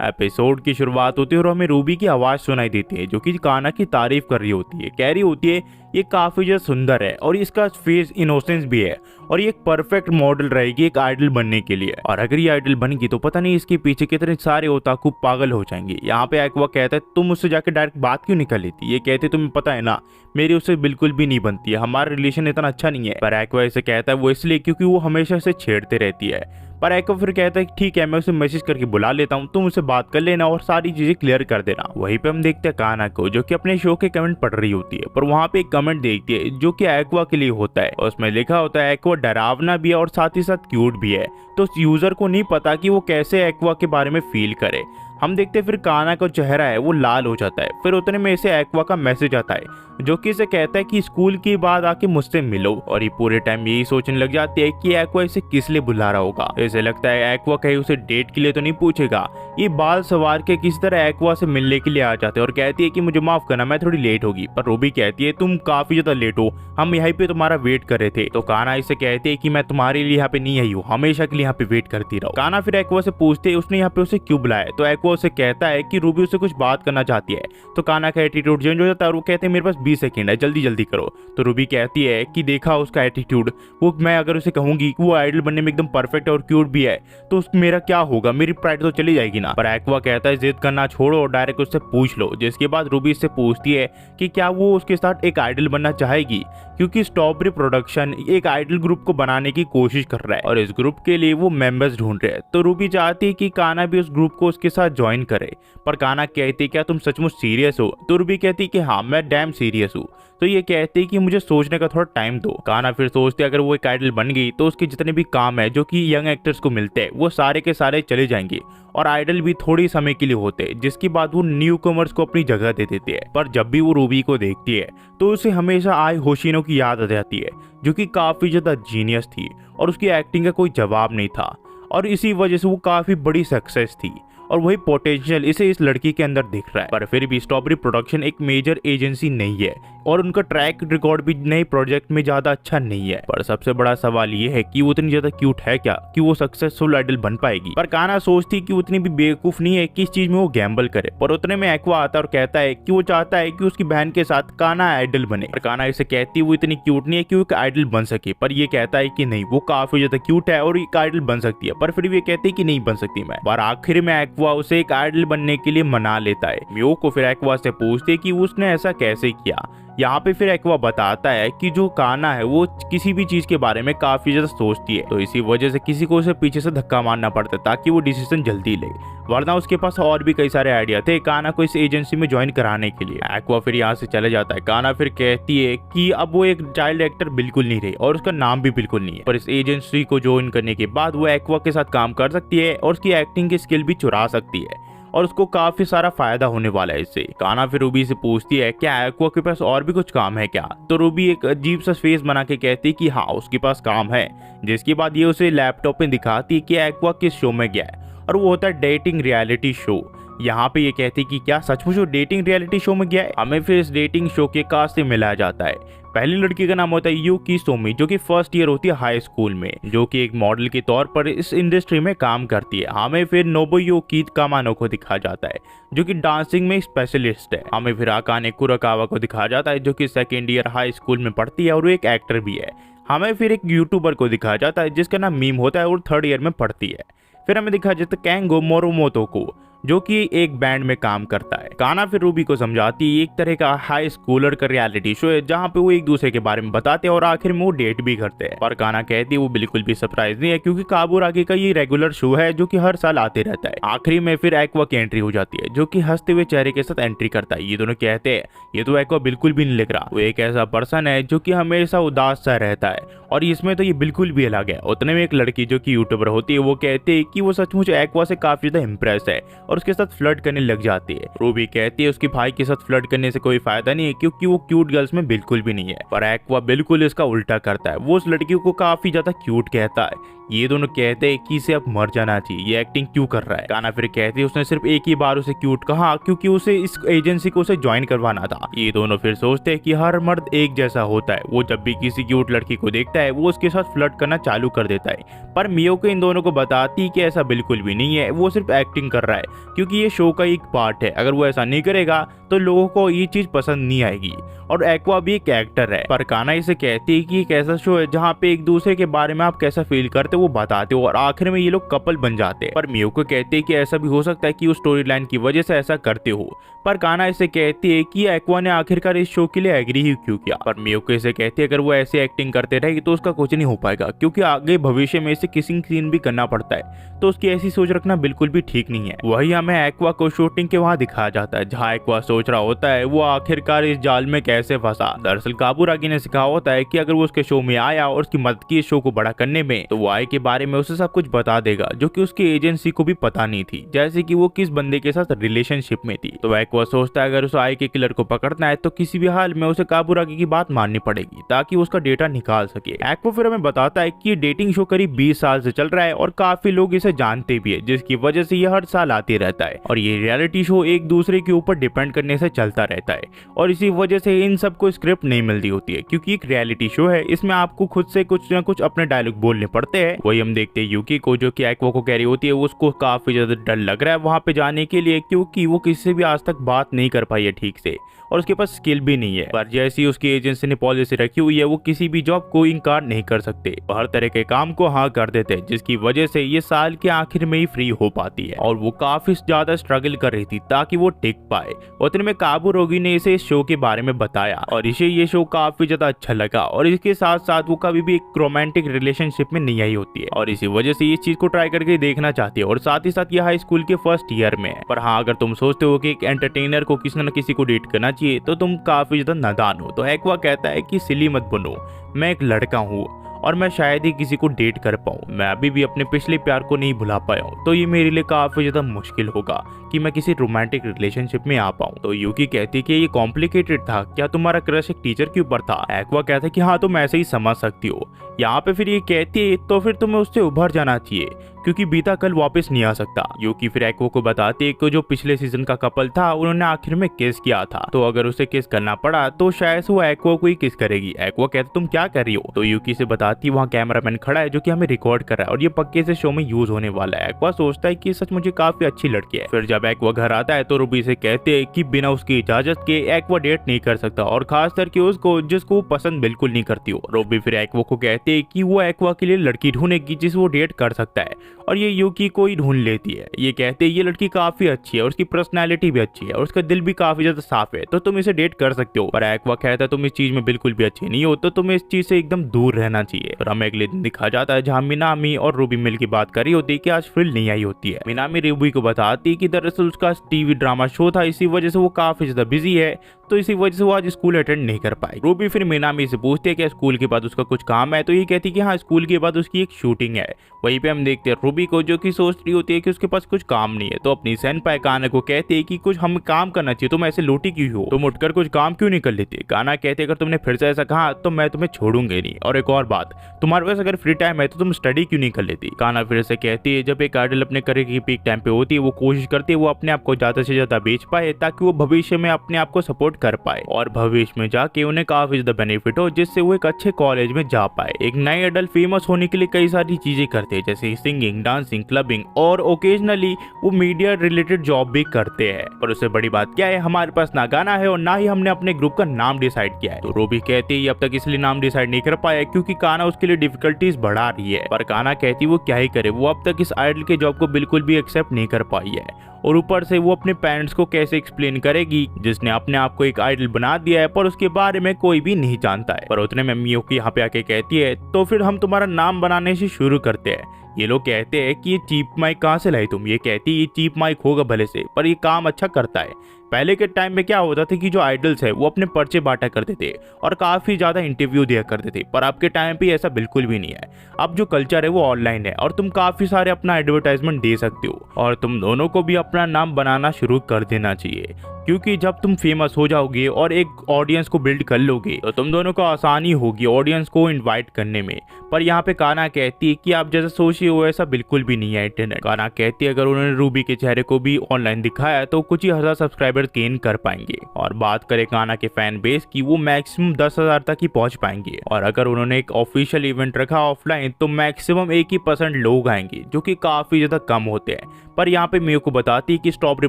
Episode की शुरुआत होती है और हमें रूबी की आवाज सुनाई देती है जो कि काना की तारीफ कर रही होती है। कह रही होती है ये काफी ज्यादा सुंदर है और इसका फेस इनोसेंस भी है और ये एक परफेक्ट मॉडल रहेगी एक आइडल बनने के लिए। और अगर ये आइडल बन गई तो पता नहीं इसके पीछे कितने सारे ओताकू पागल हो जाएंगे। यहाँ पे एक्वा कहता है तुम उससे जाके डायरेक्ट बात क्यों निकल लेती। ये कहते तुम्हें पता है ना मेरी उससे बिल्कुल भी नहीं बनती है, हमारा रिलेशन इतना अच्छा नहीं है। पर एक्वा इसे कहता है वो इसलिए क्योंकि वो हमेशा इसे छेड़ते रहती है। पर एक्वा फिर कहता है ठीक है मैं उसे मैसेज करके बुला लेता हूँ, तुम उससे बात कर लेना और सारी चीजें क्लियर कर देना। वहीं पे हम देखते हैं काना को जो कि अपने शो के कमेंट पढ़ रही होती है, पर वहाँ पे एक कमेंट देखती है जो कि एक्वा के लिए होता है और उसमें लिखा होता है एक्वा डरावना भी है और साथ ही साथ क्यूट भी है। तो उस यूजर को नहीं पता कि वो कैसे एक्वा के बारे में फील करे। हम देखते हैं फिर काना का चेहरा है वो लाल हो जाता है। फिर उतने में इसे एक्वा का मैसेज आता है जो कि इसे कहता है कि स्कूल की बाद आके मुझसे मिलो। और ये पूरे टाइम यही सोचने लग जाती है कि एक्वा इसे किस लिए बुला रहा होगा। इसे लगता है एक्वा कहीं उसे डेट के लिए तो नहीं पूछेगा। ये बाल सवार के किस तरह एक्वा से मिलने के लिए आ जाते हैं और कहती है कि मुझे माफ करना मैं थोड़ी लेट होगी। पर रूबी कहती है तुम काफी ज्यादा लेट हो, हम यहाँ पे तुम्हारा वेट कर रहे थे। तो काना इसे कहती है कि मैं तुम्हारे लिए यहाँ पे नहीं आई हूँ, हमेशा के लिए यहाँ पे वेट करती रहो। काना फिर एक्वा से पूछते है उसने यहाँ पे उसे क्यों बुलाया। तो एक्वा उसे कहता है कि रूबी उससे कुछ बात करना चाहती है। तो काना का एटीट्यूड चेंज हो जाता है और वो कहते हैं मेरे पास 20 सेकंड है, जल्दी जल्दी करो। तो रूबी कहती है कि देखा उसका एटीट्यूड, वो मैं अगर उसे कहूंगी कि वो आइडल बनने में एकदम परफेक्ट और क्यूट भी है तो मेरा क्या होगा, मेरी प्राइड तो चली जाएगी ना। पर एक्वा कहता है जिद करना छोड़ो और डायरेक्ट उससे पूछ लो। जिसके बाद रूबी से पूछती है कि क्या वो उसके साथ एक आइडल बनना चाहेगी क्योंकि स्ट्रॉबेरी प्रोडक्शन एक आइडल ग्रुप को बनाने की कोशिश कर रहा है और इस ग्रुप के लिए वो मेंबर्स ढूंढ रहे हैं। तो रूबी चाहती है कि काना भी उस ग्रुप को उसके साथ ज्वाइन करे। पर काना कहती है क्या तुम सचमुच सीरियस हो। तो रूबी कहती है कि हाँ मैं डैम सीरियस हूँ। तो ये कहती है कि मुझे सोचने का थोड़ा टाइम दो। काना फिर सोचते अगर वो एक आइडल बन गई तो उसके जितने भी काम है जो कि यंग एक्टर्स को मिलते हैं वो सारे के सारे चले जाएंगे और आइडल भी थोड़ी समय के लिए होते हैं, जिसके बाद वो न्यू कमर्स को अपनी जगह दे देते हैं। पर जब भी वो रूबी को देखती है तो उसे हमेशा आई होशिनो की याद आ जाती है जो कि काफी ज्यादा जीनियस थी और उसकी एक्टिंग का कोई जवाब नहीं था और इसी वजह से वो काफी बड़ी सक्सेस थी और वही पोटेंशियल इसे इस लड़की के अंदर दिख रहा है। पर फिर भी स्ट्रॉबेरी प्रोडक्शन एक मेजर एजेंसी नहीं है और उनका ट्रैक रिकॉर्ड भी नए प्रोजेक्ट में ज्यादा अच्छा नहीं है। पर सबसे बड़ा सवाल ये है कि वो उतनी ज्यादा क्यूट है क्या कि वो सक्सेसफुल आइडल बन पाएगी। पर काना सोचती कि उतनी भी बेवकूफ नहीं है कि इस चीज में वो गैम्बल करे। पर उतने में एक्वा आता है और कहता है कि वो चाहता है कि उसकी बहन के साथ काना आइडल बने। पर काना इसे कहती है वो इतनी क्यूट नहीं है कि वो एक आइडल बन सके। पर ये कहता है कि नहीं वो काफी ज्यादा क्यूट है और एक आइडल बन सकती है। पर फिर भी ये कहती है कि नहीं बन सकती मैं। पर आखिर में एक्वा उसे एक आइडल बनने के लिए मना लेता है। मियो को फिर एक्वा से पूछते कि उसने ऐसा कैसे किया। यहाँ पे फिर एक्वा बताता है कि जो काना है वो किसी भी चीज के बारे में काफी ज्यादा सोचती है तो इसी वजह से किसी को उसे पीछे से धक्का मारना पड़ता है ताकि वो डिसीजन जल्दी ले, वरना उसके पास और भी कई सारे आइडिया थे काना को इस एजेंसी में ज्वाइन कराने के लिए। एक्वा फिर यहाँ से चले जाता है। काना फिर कहती है कि अब वो एक चाइल्ड एक्टर बिल्कुल नहीं रही और उसका नाम भी बिल्कुल नहीं है। पर इस एजेंसी को ज्वाइन करने के बाद वो एक्वा के साथ काम कर सकती है और उसकी एक्टिंग की स्किल भी चुरा सकती है और उसको काफी सारा फायदा होने वाला है इससे। काना फिर रूबी से पूछती है क्या एक्वा के पास और भी कुछ काम है क्या। तो रूबी एक अजीब सा फेस बना के कहती है कि हाँ उसके पास काम है। जिसके बाद ये उसे लैपटॉप में दिखाती है कि एक्वा किस शो में गया है और वो होता है डेटिंग रियलिटी शो। यहाँ पे ये कहती कि क्या सचमुच वो डेटिंग रियलिटी शो में गया है। हमें फिर इस डेटिंग शो के कास्ट से मिलाया जाता है। पहली लड़की का नाम होता है यूकी सोमी जो कि फर्स्ट ईयर होती है हाई स्कूल में, जो कि एक मॉडल के तौर पर इस इंडस्ट्री में काम करती है। हमें फिर नोबुयुकी कामानो को दिखाया जाता है जो कि डांसिंग में स्पेशलिस्ट है। हमें फिर आकाने कुराकावा को दिखाया जाता है जो कि सेकेंड ईयर हाई स्कूल में पढ़ती है और वो एक एक्टर भी है। हमें फिर एक यूट्यूबर को दिखाया जाता है जिसका नाम मीम होता है और थर्ड ईयर में पढ़ती है। फिर हमें दिखाया जाता है कैंगो मोरोमोतो को जो कि एक बैंड में काम करता है। काना फिर रूबी को समझाती है एक तरह का हाई स्कूलर का रियलिटी शो है जहाँ पे वो एक दूसरे के बारे में बताते हैं और आखिर में वो डेट भी करते हैं। पर काना कहती है वो बिल्कुल भी सरप्राइज नहीं है क्योंकि काबुरागी का ये रेगुलर शो है जो कि हर साल आते रहता है। आखिरी में फिर एक्वा की एंट्री हो जाती है जो कि हंसते हुए चेहरे के साथ एंट्री करता है। ये दोनों कहते हैं ये तो एक्वा बिल्कुल भी नहीं लग रहा, वो एक ऐसा पर्सन है जो कि हमेशा उदास सा रहता है और इसमें तो ये बिल्कुल भी अलग है। उतने में एक लड़की जो कि यूट्यूबर होती है वो कहती है कि वो सचमुच एक्वा से काफी ज्यादा इंप्रेस है और उसके साथ फ्लर्ट करने लग जाती है। रूबी कहती है उसके भाई के साथ फ्लर्ट करने से कोई फायदा नहीं है क्योंकि वो क्यूट गर्ल्स में बिल्कुल भी नहीं है। पर एक्वा बिल्कुल इसका उल्टा करता है, वो उस लड़की को काफी ज्यादा क्यूट कहता है ये दोनों कहते हैं कि इसे अब मर जाना चाहिए, ये एक्टिंग क्यों कर रहा है। काना फिर कहती है उसने सिर्फ एक ही बार उसे क्यूट कहा क्योंकि उसे इस एजेंसी को उसे ज्वाइन करवाना था। ये दोनों फिर सोचते हैं कि हर मर्द एक जैसा होता है, वो जब भी किसी क्यूट लड़की को देखता है वो उसके साथ फ्लर्ट करना चालू कर देता है। पर मियोको इन दोनों को बताती कि ऐसा बिल्कुल भी नहीं है, वो सिर्फ एक्टिंग कर रहा है क्योंकि ये शो का एक पार्ट है। अगर वो ऐसा नहीं करेगा तो लोगों को ये चीज पसंद नहीं आएगी। और एक्वा भी एक एक्टर है। पर काना इसे कहती है कि एक ऐसा शो है जहाँ पे एक दूसरे के बारे में आप कैसा फील करते हो वो बताते हो और आखिर में ये लोग कपल बन जाते हैं। पर मियोको कहते हैं कि ऐसा भी हो सकता है कि उस स्टोरी लाइन की वजह से ऐसा करते हो। पर काना इसे कहती है कि एक्वा ने आखिरकार इस शो के लिए एग्री ही क्यों किया। पर मियोको इसे कहती है अगर वो ऐसे एक्टिंग करते रहेगी तो उसका कुछ नहीं हो पाएगा क्योंकि आगे भविष्य में इसे किसिंग सीन भी करना पड़ता है, तो उसकी ऐसी सोच रखना बिल्कुल भी ठीक नहीं है। वही हमें एक्वा को शूटिंग के वहाँ दिखाया जाता है जहाँ एक्वा सोच रहा होता है वो आखिरकार इस जाल में कैसे फंसा। दरअसल काबुरागी ने सिखा होता है कि अगर वो उसके शो में आया और उसकी मदद की इस शो को बड़ा करने में तो वो आय के बारे में उसे सब कुछ बता देगा जो कि उसकी एजेंसी को भी पता नहीं थी, जैसे कि वो किस बंदे के साथ रिलेशनशिप में थी। तो एक्वा सोचता है अगर उस आय के किलर को पकड़ना है तो किसी भी हाल में उसे काबुरागी की बात माननी पड़ेगी ताकि उसका डेटा निकाल सके। एक्वा फिर हमें बताता है कि डेटिंग शो करीब 20 साल से चल रहा है और काफी लोग इसे जानते भी है, जिसकी वजह से ये हर साल आते रहता है और ये रियलिटी शो एक दूसरे के ऊपर डिपेंड करने से चलता रहता है और इसी वजह से इन सबको स्क्रिप्ट नहीं मिलती होती है क्योंकि एक रियलिटी शो है, इसमें आपको खुद से कुछ ना कुछ अपने डायलॉग बोलने पड़ते हैं। वही हम देखते हैं यूकी को जो कि एक्वा को कह रही होती है उसको काफी ज्यादा डर लग रहा है वहां पे जाने के लिए क्योंकि वो किसी से भी आज तक बात नहीं कर पाई है ठीक से और उसके पास स्किल भी नहीं है। पर जैसी उसकी एजेंसी ने पॉलिसी रखी हुई है वो किसी भी जॉब को इनकार नहीं कर सकते, हर तरह के काम को हाँ कर देते हैं, जिसकी वजह से ये साल के आखिर में ही फ्री हो पाती है और वो काफी ज्यादा स्ट्रगल कर रही थी ताकि वो टिक पाए। उतने में काबुरागी ने इसे इस शो के बारे में बताया और इसे ये शो काफी ज्यादा अच्छा लगा और इसके साथ साथ वो कभी भी एक रोमांटिक रिलेशनशिप में नहीं आई होती है और इसी वजह से इस चीज को ट्राई करके देखना चाहती है और साथ ही साथ ये हाई स्कूल के फर्स्ट ईयर में है। पर हाँ, अगर तुम सोचते हो कि एक एंटरटेनर को किसी न किसी को डेट करना चाहिए तो तुम काफी ज्यादा नादान हो। तो एक्वा कहता है कि सिली मत बनो, मैं एक लड़का हूँ और मैं शायद ही किसी को डेट कर पाऊँ, मैं अभी भी अपने पिछले प्यार को नहीं भुला पाया हूँ, तो ये मेरे लिए काफी ज्यादा मुश्किल होगा कि मैं किसी रोमांटिक रिलेशनशिप में आ पाऊँ। तो यूकी कहती कि ये कॉम्प्लिकेटेड था, क्या तुम्हारा क्रश एक टीचर के ऊपर था। एक्वा कहता है कि हाँ तुम ऐसे ही समझ सकती हो। यहाँ पे फिर ये कहती है तो फिर तुम्हें उससे उभर जाना चाहिए क्योंकि बीता कल वापस नहीं आ सकता। यूकी फिर एक्वा को बताती है कि जो पिछले सीजन का कपल था उन्होंने आखिर में किस किया था, तो अगर उसे किस करना पड़ा तो शायद वो एक्वा को ही किस करेगी। एक्वा कहती तुम क्या कर रही हो। तो यूकी से बताती वहाँ कैमरामैन खड़ा है जो कि हमें रिकॉर्ड कर रहा है और ये पक्के से शो में यूज होने वाला है। एक्वा सोचता है कि सच मुझे काफी अच्छी लड़की है। फिर जब एक्वा घर आता है तो रूबी से कहते हैं कि बिना उसकी इजाजत के एक्वा डेट नहीं कर सकता और खास करके उसको जिसको वो पसंद बिल्कुल नहीं करती हो। रूबी फिर एक्वा को कहते हैं कि वो एक्वा के लिए लड़की ढूंढेगी जिस वो डेट कर सकता है और ये यूकी को ही ढूंढ लेती है। ये कहते हैं ये लड़की काफी अच्छी है और उसकी पर्सनैलिटी भी अच्छी है और उसका दिल भी काफी ज्यादा साफ है, तो तुम इसे डेट कर सकते हो। पर एक्वा कहता है तुम इस चीज में बिल्कुल भी अच्छे नहीं हो, तो तुम्हें इस चीज से एकदम दूर रहना चाहिए। और हमें अगले दिन दिखा जाता है जहाँ मिनामी और रूबी मिल की बात कर रही होती है कि आज फ्रिल नहीं आई होती है। मिनामी रूबी को बताती है कि दरअसल उसका टीवी ड्रामा शो था, इसी वजह से वो काफी ज्यादा बिजी है, तो इसी वजह से वो आज स्कूल अटेंड नहीं कर पाई। रूबी फिर मिनामी से पूछती है कि स्कूल के बाद उसका कुछ काम है, तो ये कहती है कि हाँ स्कूल के बाद उसकी एक शूटिंग है। वहीं पे हम देखते हैं रूबी को जो कि सोच रही होती है कि उसके पास कुछ काम नहीं है, तो अपनी सेनपाई काना को कहते हैं कि कुछ हमें काम करना चाहिए, तुम ऐसे लोटी क्यों हो, तुम उठकर कुछ काम क्यों नहीं कर लेते। काना कहते अगर तुमने फिर से ऐसा कहा तो मैं तुम्हें छोड़ूंगे नहीं, और एक और बात, तुम्हारे पास अगर फ्री टाइम है तो तुम स्टडी क्यों नहीं कर लेती। काना फिर से कहती है जब एक आइडल अपने करियर की पीक टाइम पे होती है वो कोशिश करती है वो अपने आप को ज्यादा से ज्यादा बेच पाए ताकि वो भविष्य में अपने आप को सपोर्ट कर पाए और भविष्य में जाके उन्हें काफी ज्यादा बेनिफिट हो, जिससे वो एक अच्छे कॉलेज में जा पाए। एक नए आइडल फेमस होने के लिए कई सारी चीजें करते हैं जैसे सिंगिंग, डांसिंग, क्लबिंग और ओकेजनली वो मीडिया रिलेटेड जॉब भी करते हैं। पर उससे बड़ी बात क्या है, हमारे पास ना गाना है और ना ही हमने अपने ग्रुप का नाम डिसाइड किया है। तो रूबी कहती है अब तक इसलिए नाम डिसाइड नहीं कर पाया क्योंकि काना उसके लिए डिफिकल्टीज बढ़ा रही है। पर काना कहती वो क्या ही करे, वो अब तक इस आइडल के जॉब को बिल्कुल भी एक्सेप्ट नहीं कर पाई है और ऊपर से वो अपने पेरेंट्स को कैसे एक्सप्लेन करेगी जिसने अपने आप को एक आइडल बना दिया है पर उसके बारे में कोई भी नहीं जानता है। पर उतने में मियोकी यहाँ पे आके कहती है तो फिर हम तुम्हारा नाम बनाने से शुरू करते हैं। ये लोग कहते हैं कि ये चीप माइक कहाँ से लाई तुम। ये कहती है ये चीप माइक होगा भले से, पर ये काम अच्छा करता है। पहले के टाइम में क्या होता था कि जो आइडल्स है वो अपने पर्चे बांटा करते थे और काफी ज्यादा इंटरव्यू दिया करते थे, पर अब के टाइम पे ऐसा बिल्कुल भी नहीं है। अब जो कल्चर है वो ऑनलाइन है और तुम काफी सारे अपना एडवर्टाइजमेंट दे सकते हो और तुम दोनों को भी अपना नाम बनाना शुरू कर देना चाहिए क्योंकि जब तुम फेमस हो जाओगे और एक ऑडियंस को बिल्ड कर लोगे तो तुम दोनों को आसानी होगी ऑडियंस को इनवाइट करने में। पर यहाँ पे काना कहती है कि आप जैसा सोचे हो ऐसा बिल्कुल भी नहीं है इंटरनेट। काना कहती है अगर उन्होंने रूबी के चेहरे को भी ऑनलाइन दिखाया तो कुछ ही हजार सब्सक्राइबर्स गेन कर पाएंगे। और बात करें काना के फैन बेस की, वो मैक्सिमम 10,000 तक ही पहुंच पाएंगे। और अगर उन्होंने एक ऑफिशियल इवेंट रखा ऑफलाइन तो मैक्सिमम 1% लोग आएंगे, जो कि काफी ज्यादा कम होते हैं। पर यहाँ पे मियो को बताती है कि स्ट्रॉबेरी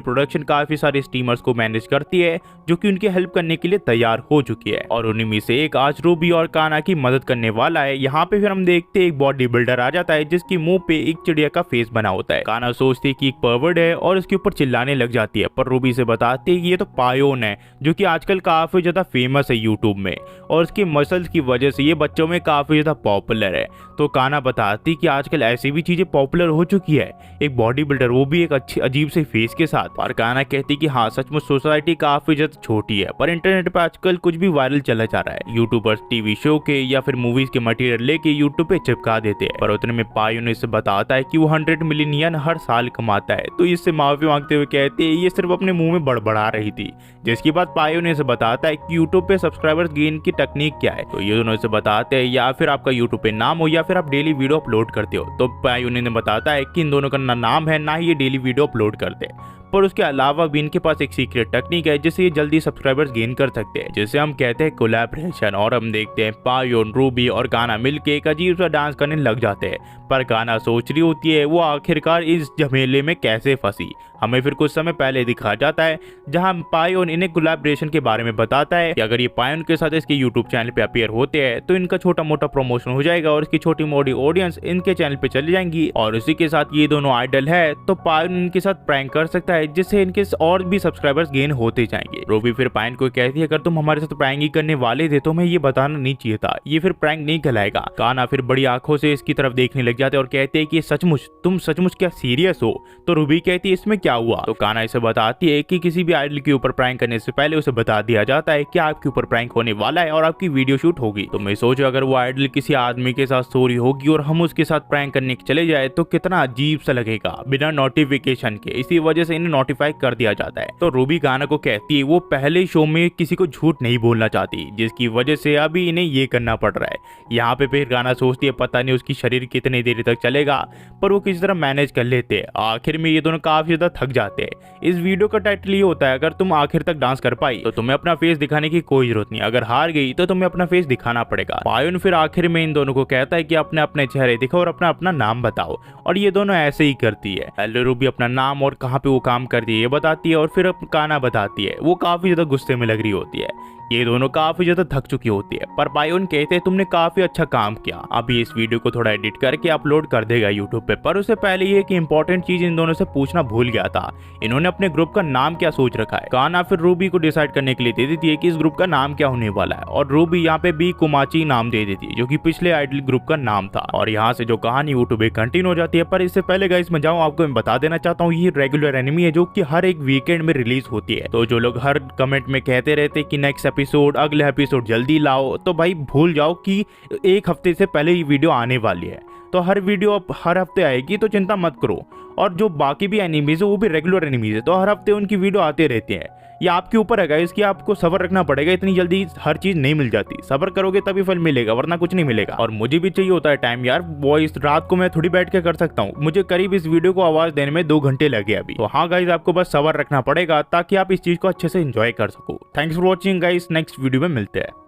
प्रोडक्शन काफी सारे स्ट्रीमर्स को मैनेज करती है जो कि उनकी हेल्प करने के लिए तैयार हो चुकी है, और उन्हीं में से एक आज रूबी और काना की मदद करने वाला है। यहाँ पे फिर हम देखते हैं एक बॉडी बिल्डर आ जाता है जिसके मुंह पे एक चिड़िया का फेस बना होता है। काना सोचती है कि एक परवर्ड है और उसके ऊपर चिल्लाने लग जाती है, पर रूबी से बताती है कि ये तो पायोन है जो कि आजकल काफी ज्यादा फेमस है यूट्यूब में, और उसके मसल्स की वजह से ये बच्चों में काफी ज्यादा पॉपुलर है। तो काना बताती कि आजकल ऐसी भी चीजें पॉपुलर हो चुकी है, एक बॉडी बिल्डर, वो भी एक अच्छी अजीब से फेस के साथ। और काना कहती कि हाँ सचमुच सोसाइटी काफी ज्यादा छोटी है, पर इंटरनेट पे आजकल कुछ भी वायरल चला जा रहा है। यूट्यूबर्स टीवी शो के या फिर मूवीज के मटेरियल लेके यूट्यूब पे चिपका देते हैं। पर उतने में पायोन इससे बताता है कि वो 100 मिलियन येन हर साल कमाता है। तो इससे माफी मांगते हुए कहते हैं ये सिर्फ अपने मुंह में बड़बड़ा रही थी। जिसके बाद पायोन इसे बताता है कि यूट्यूब पे सब्सक्राइबर्स गेन की टेक्निक क्या है। तो ये दोनों इसे बताते हैं या फिर आपका यूट्यूब पे नाम हो या फिर आप डेली वीडियो अपलोड करते हो। तो पायोन ने बताता है कि इन दोनों का ना नाम है ना ही ये डेली वीडियो अपलोड करते हैं, पर उसके अलावा भी इनके पास एक सीक्रेट टेक्निक है जिससे ये जल्दी सब्सक्राइबर्स गेन कर सकते हैं, जिसे हम कहते हैं कोलैबोरेशन। और हम देखते हैं पायोन, रूबी और काना मिलके एक अजीब सा डांस करने लग जाते हैं। पर काना सोच रही होती है वो आखिरकार इस झमेले में कैसे फंसी। हमें फिर कुछ समय पहले दिखा जाता है जहां पायोन इन्हें कोलैबोरेशन के बारे में बताता है कि अगर ये पायोन के साथ इसके यूट्यूब चैनल पे अपीयर होते हैं तो इनका छोटा मोटा प्रमोशन हो जाएगा और इसकी छोटी मोटी ऑडियंस इनके चैनल पे चली जाएंगी। और उसी के साथ ये दोनों आइडल है तो पायोन इनके साथ प्रैंक कर सकता है जिससे इनके और भी सब्सक्राइबर्स गेन होते जाएंगे। रूबी फिर पायोन को कहती है अगर तुम हमारे साथ प्रैंक ही करने वाले थे तो हमें ये बताना नहीं चाहिए था, ये फिर प्रैंक नहीं कहलाएगा। काना फिर बड़ी आंखों से इसकी तरफ देखने लग जाते हैं और कहते हैं कि सचमुच तुम सचमुच क्या सीरियस हो। तो रूबी कहती है इसमें क्या हुआ। तो काना इसे बताती है कि किसी भी आइडल के ऊपर प्रैंक करने से पहले उसे बता दिया जाता है कि आपके ऊपर प्रैंक होने वाला है और आपकी वीडियो शूट होगी। तो मैं सोचो अगर वो आइडल किसी आदमी के साथ सो रही होगी और हम उसके साथ प्रैंक करने चले जाए तो कितना अजीब सा लगेगा बिना नोटिफिकेशन के। इसी वजह से इन्हें नोटिफाई कर दिया जाता है। तो रूबी काना को कहती है वो पहले शो में किसी को झूठ नहीं बोलना चाहती, जिसकी वजह से अभी इन्हें ये करना पड़ रहा है। यहाँ पे फिर काना सोचती है पता नहीं उसकी शरीर कितनी देर तक चलेगा, पर वो किसी तरह मैनेज कर लेते हैं। आखिर में ये दोनों काफी ज्यादा थक जाते हैं। इस वीडियो का टाइटल ये होता है अगर तुम आखिर तक डांस कर पाई तो तुम्हें अपना फेस दिखाने की कोई जरूरत नहीं, अगर हार गई तो तुम्हें अपना फेस दिखाना पड़ेगा। पायोन फिर आखिर में इन दोनों को कहता है कि अपने अपने चेहरे दिखाओ और अपना अपना नाम बताओ, और ये दोनों ऐसे ही करती है। पहले रूबी अपना नाम और कहाँ पे वो काम करती है ये बताती है और फिर काना बताती है। वो काफी ज्यादा गुस्से में लग रही होती है। ये दोनों काफी ज्यादा थक चुकी होती है, पर पायोन कहते हैं तुमने काफी अच्छा काम किया, अभी इस वीडियो को थोड़ा एडिट करके अपलोड कर देगा यूट्यूब पे। पर उससे पहले ये कि इंपॉर्टेंट चीज इन दोनों से पूछना भूल गया था, इन्होंने अपने ग्रुप का नाम क्या सोच रखा है। काना फिर रूबी को डिसाइड करने के लिए दे देती है कि इस ग्रुप का नाम क्या होने वाला है, और रूबी यहाँ पे बी कुमाची नाम दे देती है जो कि पिछले आइडल ग्रुप का नाम था। और यहाँ से जो कहानी यूट्यूब पे कंटिन्यू हो जाती है। पर इससे पहले गाइस मैं जाऊँ आपको मैं बता देना चाहता हूँ ये रेगुलर एनिमी है जो कि हर एक वीकेंड में रिलीज होती है। तो जो लोग हर कमेंट में कहते रहते कि नेक्स्ट एपिसोड अगले एपिसोड जल्दी लाओ, तो भाई भूल जाओ कि एक हफ्ते से पहले ये वीडियो आने वाली है। तो हर वीडियो अब हर हफ्ते आएगी, तो चिंता मत करो। और जो बाकी भी एनिमीज है वो भी रेगुलर एनिमीज है, तो हर हफ्ते उनकी वीडियो आते रहते हैं। ये आपके ऊपर है गाइस कि आपको सब्र रखना पड़ेगा, इतनी जल्दी हर चीज नहीं मिल जाती। सब्र करोगे तभी फल मिलेगा, वरना कुछ नहीं मिलेगा। और मुझे भी चाहिए होता है टाइम यार, वॉइस रात को मैं थोड़ी बैठ के कर सकता हूँ। मुझे करीब इस वीडियो को आवाज देने में 2 घंटे लगे अभी। तो हाँ गाइस आपको बस सब्र रखना पड़ेगा ताकि आप इस चीज को अच्छे से एंजॉय कर सको। Thanks for watching guys, next video में मिलते हैं।